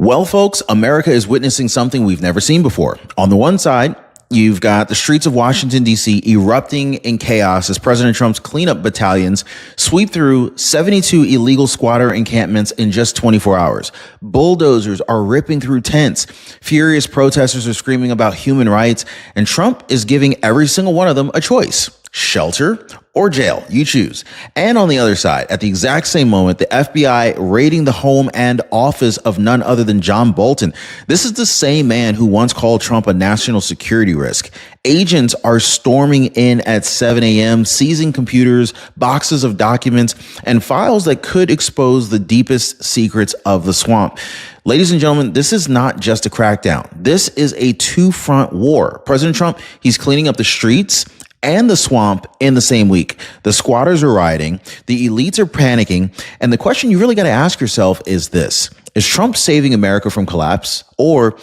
Well, folks, America is witnessing something we've never seen before. On the one side, you've got the streets of Washington, D.C. erupting in chaos as President Trump's cleanup battalions sweep through 72 illegal squatter encampments in just 24 hours. Bulldozers are ripping through tents. Furious protesters are screaming about human rights, and Trump is giving every single one of them a choice. Shelter or jail, you choose. And on the other side, at the exact same moment, the FBI raiding the home and office of none other than John Bolton. This is the same man who once called Trump a national security risk. Agents are storming in at 7 a.m., seizing computers, boxes of documents, and files that could expose the deepest secrets of the swamp. Ladies and gentlemen, this is not just a crackdown. This is a two-front war. President Trump, he's cleaning up the streets and the swamp in the same week. The squatters are rioting, the elites are panicking, and the question you really got to ask yourself is this: is Trump saving America from collapse or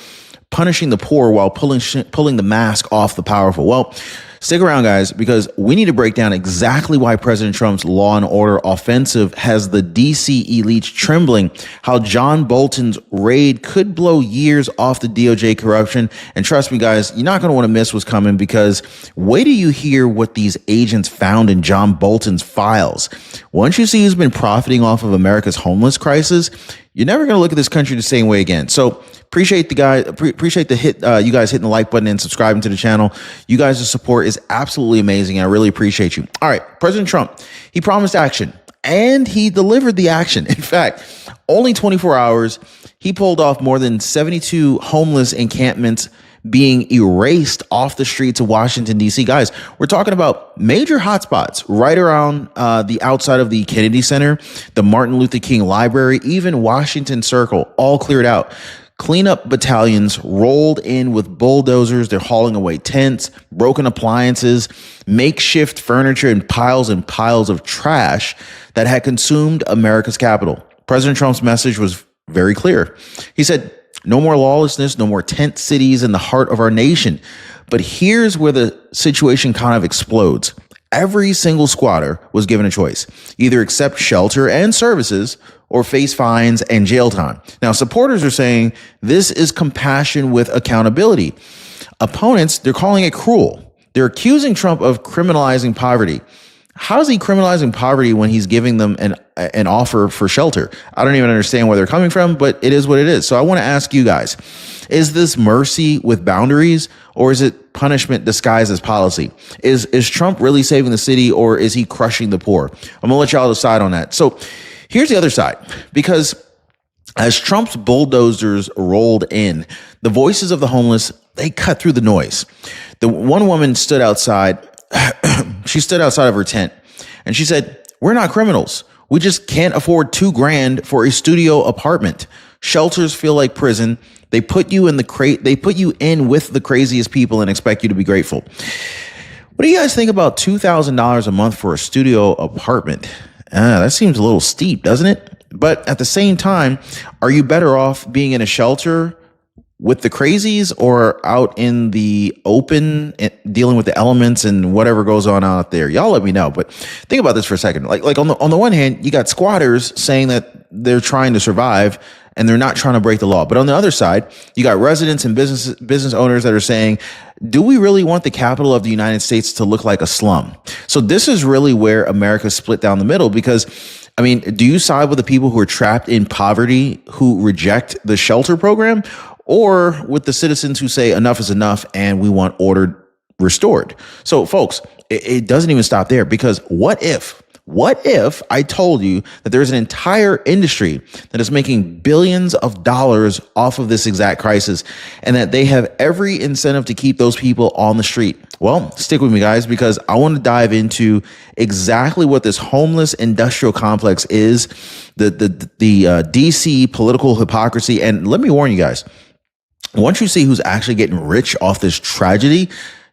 punishing the poor while pulling the mask off the powerful? Well, stick around, guys, because we need to break down exactly why President Trump's law and order offensive has the DC elites trembling, how John Bolton's raid could blow years off the DOJ corruption. And trust me, guys, you're not going to want to miss what's coming, because wait till you hear what these agents found in John Bolton's files. Once you see who's been profiting off of America's homeless crisis, you're never going to look at this country the same way again. So appreciate the you guys hitting the like button and subscribing to the channel. You guys' support is absolutely amazing, and I really appreciate you. All right, President Trump, he promised action, and he delivered the action. In fact, only 24 hours, he pulled off more than 72 homeless encampments being erased off the streets of Washington, D.C. Guys, we're talking about major hotspots right around the outside of the Kennedy Center, the Martin Luther King Library, even Washington Circle, all cleared out. Cleanup battalions rolled in with bulldozers. They're hauling away tents, broken appliances, makeshift furniture, and piles of trash that had consumed America's capital. President Trump's message was very clear. He said, no more lawlessness, no more tent cities in the heart of our nation. But here's where the situation kind of explodes. Every single squatter was given a choice: either accept shelter and services or face fines and jail time. Now, supporters are saying this is compassion with accountability. Opponents, they're calling it cruel. They're accusing Trump of criminalizing poverty. How is he criminalizing poverty when he's giving them an offer for shelter? I don't even understand where they're coming from, but it is what it is. So I want to ask you guys, is this mercy with boundaries, or is it punishment disguised as policy? Is Trump really saving the city, or is he crushing the poor? I'm gonna let y'all decide on that. So here's the other side, because as Trump's bulldozers rolled in, the voices of the homeless, they cut through the noise. The one woman stood outside. She stood outside of her tent and she said, "We're not criminals. We just can't afford $2,000 for a studio apartment. Shelters feel like prison. They put you in with the craziest people and expect you to be grateful." What do you guys think about $2,000 a month for a studio apartment? That seems a little steep, doesn't it? But at the same time, are you better off being in a shelter with the crazies or out in the open dealing with the elements and whatever goes on out there? Y'all let me know. But think about this for a second. Like on the one hand, you got squatters saying that they're trying to survive and they're not trying to break the law. But on the other side, you got residents and business owners that are saying, do we really want the capital of the United States to look like a slum? So this is really where America split down the middle, because I mean, do you side with the people who are trapped in poverty, who reject the shelter program, or with the citizens who say enough is enough and we want order restored? So folks, it doesn't even stop there, because what if I told you that there's an entire industry that is making billions of dollars off of this exact crisis, and that they have every incentive to keep those people on the street? Well, stick with me, guys, because I want to dive into exactly what this homeless industrial complex is, the DC political hypocrisy. And let me warn you guys, once you see who's actually getting rich off this tragedy,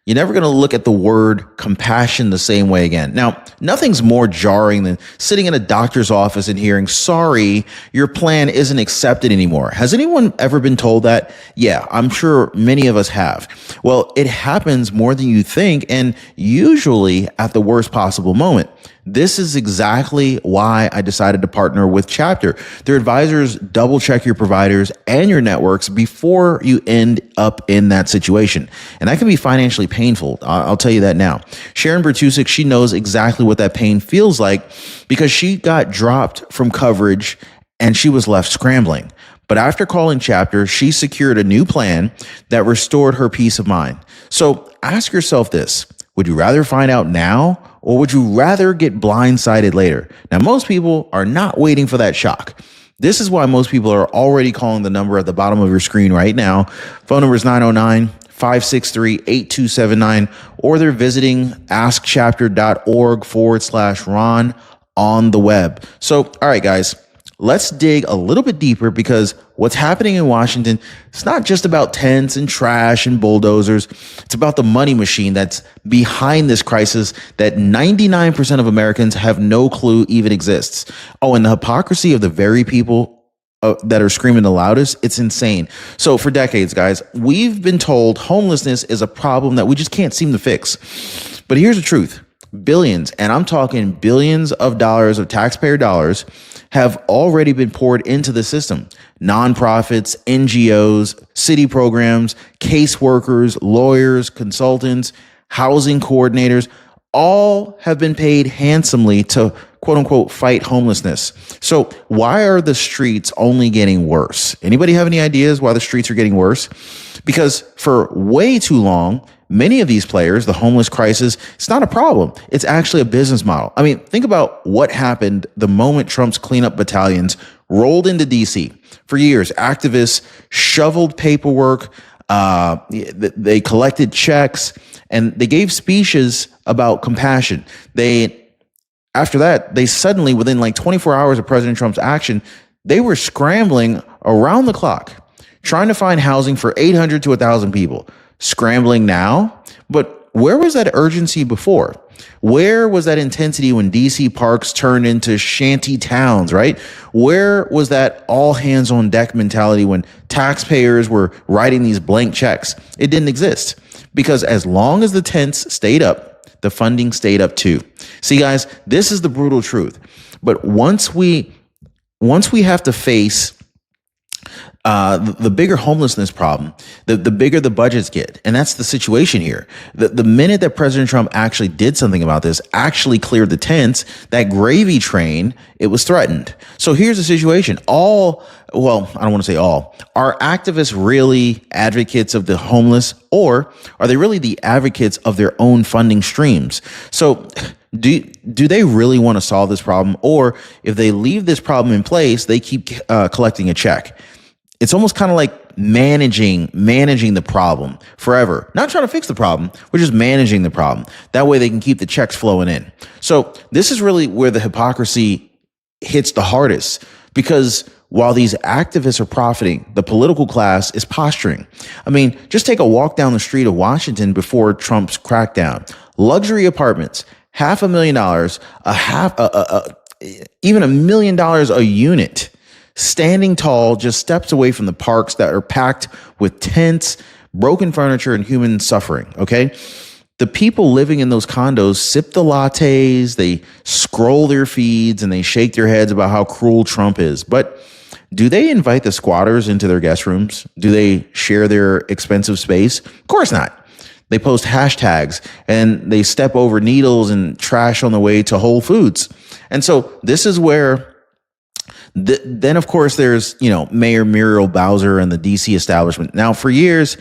you're never going to look at the word compassion the same way again. Now, nothing's more jarring than sitting in a doctor's office and hearing, "Sorry, your plan isn't accepted anymore." Has anyone ever been told that? Yeah, I'm sure many of us have. Well, it happens more than you think, and usually at the worst possible moment. This is exactly why I decided to partner with Chapter. Their advisors double check your providers and your networks before you end up in that situation. And that can be financially painful. I'll tell you that now. Sharon Bertusik, she knows exactly what that pain feels like because she got dropped from coverage and she was left scrambling. But after calling Chapter, she secured a new plan that restored her peace of mind. So ask yourself this: would you rather find out now, or would you rather get blindsided later? Now, most people are not waiting for that shock. This is why most people are already calling the number at the bottom of your screen right now. Phone number is 909-563-8279, or they're visiting askchapter.org/Ron on the web. So, all right, guys, let's dig a little bit deeper, because what's happening in Washington, it's not just about tents and trash and bulldozers. It's about the money machine that's behind this crisis that 99% of Americans have no clue even exists. Oh, and the hypocrisy of the very people that are screaming the loudest, it's insane. So for decades, guys, we've been told homelessness is a problem that we just can't seem to fix. But here's the truth. Billions, and I'm talking billions of dollars of taxpayer dollars, have already been poured into the system. Nonprofits, NGOs, city programs, caseworkers, lawyers, consultants, housing coordinators, all have been paid handsomely to quote unquote fight homelessness. So why are the streets only getting worse? Anybody have any ideas why the streets are getting worse? Because for way too long, many of these players, the homeless crisis, it's not a problem. It's actually a business model. I mean, think about what happened the moment Trump's cleanup battalions rolled into DC. For years, activists shoveled paperwork, they collected checks, and they gave speeches about compassion. After that, they suddenly, within like 24 hours of President Trump's action, they were scrambling around the clock, trying to find housing for 800 to 1,000 people. Scrambling now, but where was that urgency before? Where was that intensity when DC parks turned into shanty towns, right? Where was that all hands on deck mentality when taxpayers were writing these blank checks? It didn't exist, because as long as the tents stayed up, the funding stayed up too. See, guys, this is the brutal truth. But once we have to face the bigger homelessness problem, the bigger the budgets get. And that's the situation here. The minute that President Trump actually did something about this, actually cleared the tents, that gravy train, it was threatened. So here's the situation. I don't want to say all. Are activists really advocates of the homeless, or are they really the advocates of their own funding streams? So do they really want to solve this problem? Or if they leave this problem in place, they keep collecting a check. It's almost kind of like managing the problem forever. Not trying to fix the problem, we're just managing the problem. That way they can keep the checks flowing in. So this is really where the hypocrisy hits the hardest, because while these activists are profiting, the political class is posturing. I mean, just take a walk down the street of Washington before Trump's crackdown. Luxury apartments, $500,000, even $1 million a unit, standing tall, just steps away from the parks that are packed with tents, broken furniture, and human suffering, okay? The people living in those condos sip the lattes, they scroll their feeds, and they shake their heads about how cruel Trump is. But do they invite the squatters into their guest rooms? Do they share their expensive space? Of course not. They post hashtags, and they step over needles and trash on the way to Whole Foods. And so this is where then, of course, there's, Mayor Muriel Bowser and the DC establishment. Now, for years,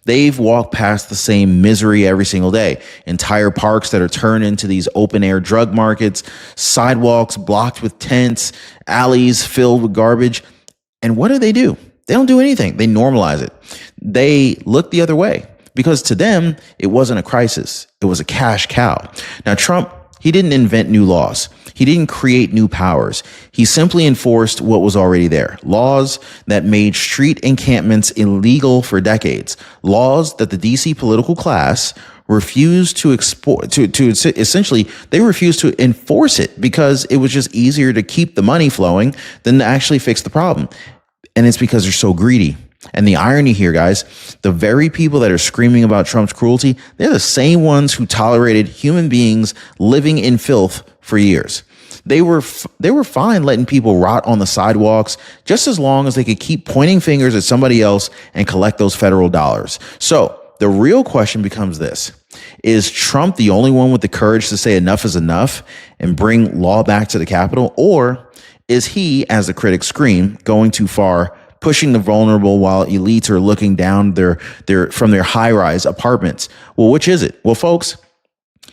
they've walked past the same misery every single day. Entire parks that are turned into these open air drug markets, sidewalks blocked with tents, alleys filled with garbage. And what do? They don't do anything. They normalize it. They look the other way, because to them, it wasn't a crisis. It was a cash cow. Now, Trump, he didn't invent new laws. He didn't create new powers. He simply enforced what was already there. Laws that made street encampments illegal for decades. Laws that the DC political class refused to essentially, they refused to enforce it because it was just easier to keep the money flowing than to actually fix the problem. And it's because they're so greedy. And the irony here, guys, the very people that are screaming about Trump's cruelty, they're the same ones who tolerated human beings living in filth for years. They were fine letting people rot on the sidewalks just as long as they could keep pointing fingers at somebody else and collect those federal dollars. So the real question becomes this: is Trump the only one with the courage to say enough is enough and bring law back to the Capitol? Or is he, as the critics scream, going too far, pushing the vulnerable while elites are looking down from their high-rise apartments? Well, which is it? Well, folks,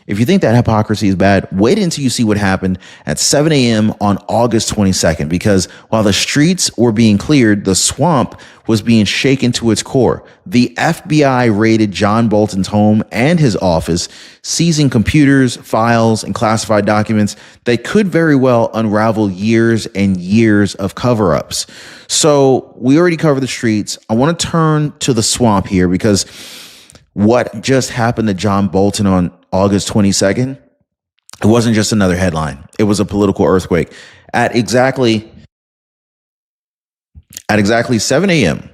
if you think that hypocrisy is bad, wait until you see what happened at 7 a.m. on August 22nd, because while the streets were being cleared, the swamp was being shaken to its core. The FBI raided John Bolton's home and his office, seizing computers, files, and classified documents that could very well unravel years and years of cover-ups. So we already covered the streets. I want to turn to the swamp here, because what just happened to John Bolton on August 22nd, it wasn't just another headline. It was a political earthquake. At exactly 7 a.m.,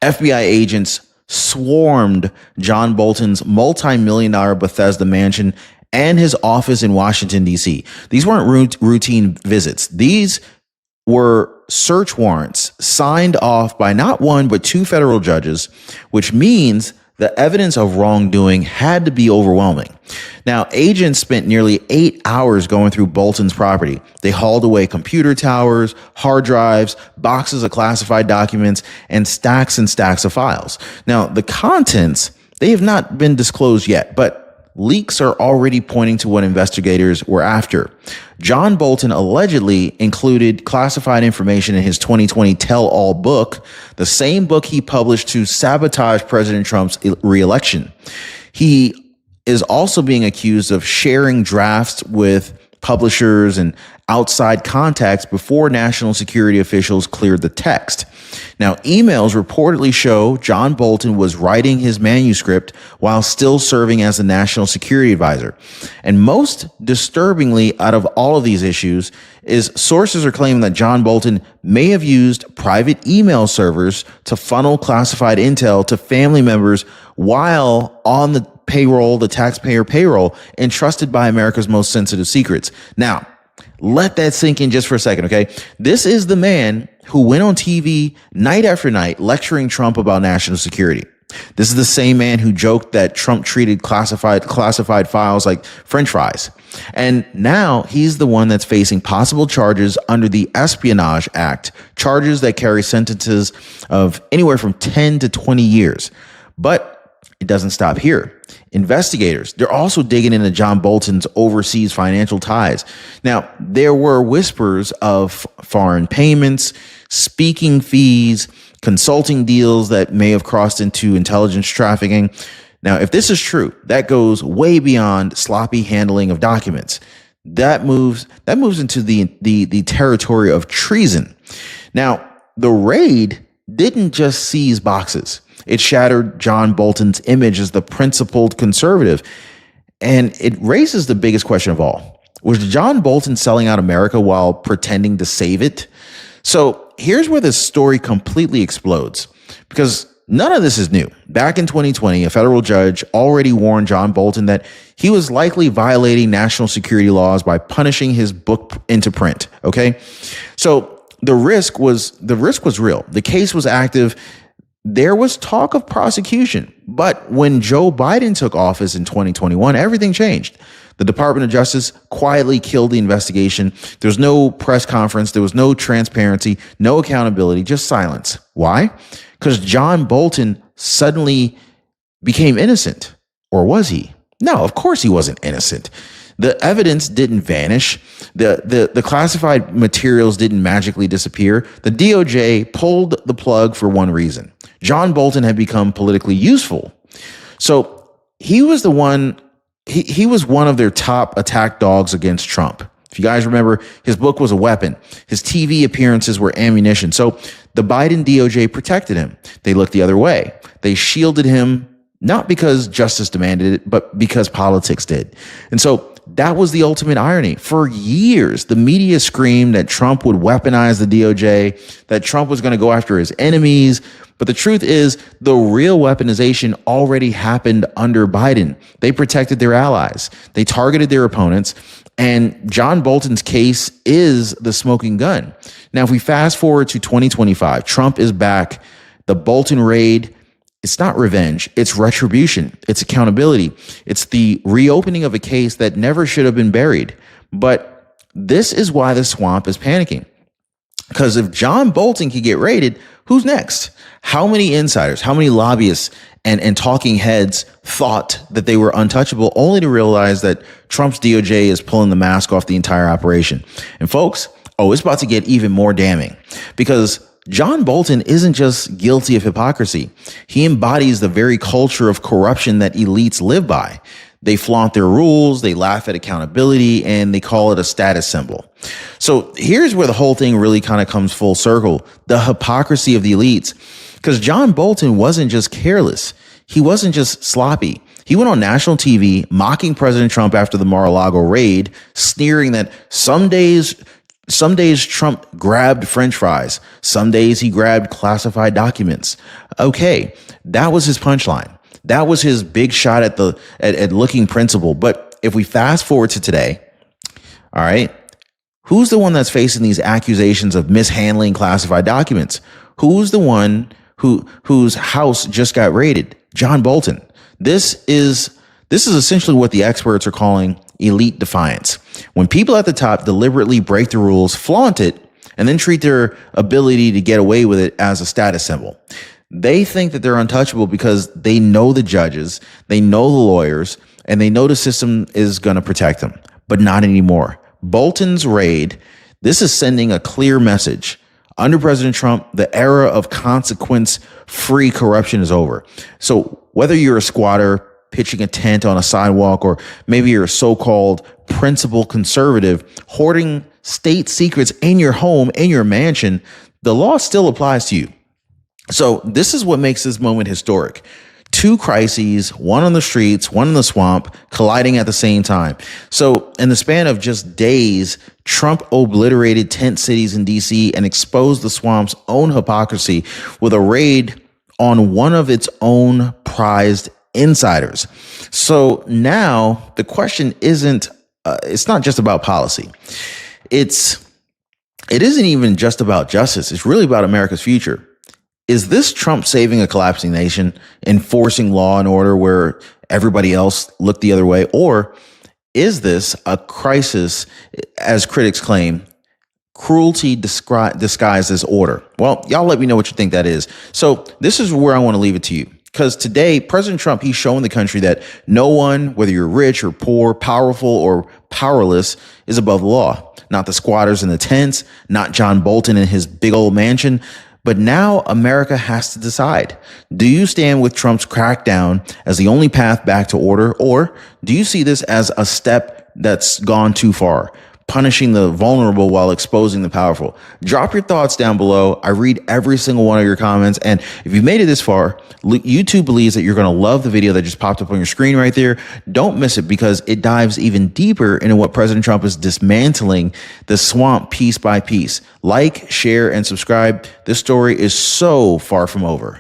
FBI agents swarmed John Bolton's multi-million-dollar Bethesda mansion and his office in Washington, D.C. These weren't routine visits. These were search warrants signed off by not one, but two federal judges, which means the evidence of wrongdoing had to be overwhelming. Now, agents spent nearly 8 hours going through Bolton's property. They hauled away computer towers, hard drives, boxes of classified documents, and stacks of files. Now, the contents, they have not been disclosed yet, but leaks are already pointing to what investigators were after. John Bolton allegedly included classified information in his 2020 tell-all book, the same book he published to sabotage President Trump's re-election. He is also being accused of sharing drafts with publishers and outside contacts before national security officials cleared the text. Now, emails reportedly show John Bolton was writing his manuscript while still serving as the national security advisor. And most disturbingly out of all of these issues is sources are claiming that John Bolton may have used private email servers to funnel classified intel to family members while on the payroll, the taxpayer payroll, entrusted by America's most sensitive secrets. Now, let that sink in just for a second, okay? This is the man who went on TV night after night lecturing Trump about national security. This is the same man who joked that Trump treated classified files like French fries. And now he's the one that's facing possible charges under the Espionage Act, charges that carry sentences of anywhere from 10 to 20 years. But it doesn't stop here. Investigators, they're also digging into John Bolton's overseas financial ties. Now, there were whispers of foreign payments, speaking fees, consulting deals that may have crossed into intelligence trafficking. Now, if this is true, that goes way beyond sloppy handling of documents. That moves into the territory of treason. Now, the raid didn't just seize boxes. It shattered John Bolton's image as the principled conservative. And it raises the biggest question of all. Was John Bolton selling out America while pretending to save it? So here's where this story completely explodes, because none of this is new. Back in 2020, a federal judge already warned John Bolton that he was likely violating national security laws by punishing his book into print. Okay. So the risk was real. The case was active. There was talk of prosecution, but when Joe Biden took office in 2021, everything changed. The Department of Justice quietly killed the investigation. There was no press conference. There was no transparency, no accountability, just silence. Why? Because John Bolton suddenly became innocent. Or was he? No, of course he wasn't innocent. The evidence didn't vanish. The classified materials didn't magically disappear. The DOJ pulled the plug for one reason. John Bolton had become politically useful. So he was the one, he was one of their top attack dogs against Trump. If you guys remember, his book was a weapon. His TV appearances were ammunition. So the Biden DOJ protected him. They looked the other way. They shielded him, not because justice demanded it, but because politics did. And so that was the ultimate irony. For years, the media screamed that Trump would weaponize the DOJ, that Trump was going to go after his enemies. But the truth is, the real weaponization already happened under Biden. They protected their allies. They targeted their opponents. And John Bolton's case is the smoking gun. Now, if we fast forward to 2025, Trump is back. The Bolton raid, it's not revenge. It's retribution. It's accountability. It's the reopening of a case that never should have been buried. But this is why the swamp is panicking. Because if John Bolton can get raided, who's next? How many insiders, how many lobbyists and talking heads thought that they were untouchable, only to realize that Trump's DOJ is pulling the mask off the entire operation? And folks, it's about to get even more damning, because John Bolton isn't just guilty of hypocrisy. He embodies the very culture of corruption that elites live by. They flaunt their rules, they laugh at accountability, and they call it a status symbol. So here's where the whole thing really kind of comes full circle: the hypocrisy of the elites. Because John Bolton wasn't just careless. He wasn't just sloppy. He went on national TV mocking President Trump after the Mar-a-Lago raid, sneering that some days Trump grabbed French fries. Some days he grabbed classified documents. Okay, that was his punchline. That was his big shot at looking principled. But if we fast forward to today, all right, who's the one that's facing these accusations of mishandling classified documents? Who's the one whose house just got raided? John Bolton. This is essentially what the experts are calling elite defiance. When people at the top deliberately break the rules, flaunt it, and then treat their ability to get away with it as a status symbol. They think that they're untouchable because they know the judges, they know the lawyers, and they know the system is going to protect them, but not anymore. Bolton's raid, this is sending a clear message. Under President Trump, the era of consequence-free corruption is over. So whether you're a squatter pitching a tent on a sidewalk, or maybe you're a so-called principled conservative hoarding state secrets in your home, in your mansion, the law still applies to you. So this is what makes this moment historic. Two crises, one on the streets, one in the swamp, colliding at the same time. So in the span of just days, Trump obliterated tent cities in DC and exposed the swamp's own hypocrisy with a raid on one of its own prized insiders. So now the question isn't, it's not just about policy. It isn't even just about justice. It's really about America's future. Is this Trump saving a collapsing nation, enforcing law and order where everybody else looked the other way? Or is this a crisis, as critics claim, cruelty disguised as order? Well, y'all let me know what you think that is. So this is where I want to leave it to you. Because today, President Trump, he's showing the country that no one, whether you're rich or poor, powerful or powerless, is above the law. Not the squatters in the tents, not John Bolton in his big old mansion. But now America has to decide. Do you stand with Trump's crackdown as the only path back to order? Or do you see this as a step that's gone too far, punishing the vulnerable while exposing the powerful? Drop your thoughts down below. I read every single one of your comments. And if you've made it this far, YouTube believes that you're going to love the video that just popped up on your screen right there. Don't miss it, because it dives even deeper into what President Trump is dismantling the swamp piece by piece. Like, share, and subscribe. This story is so far from over.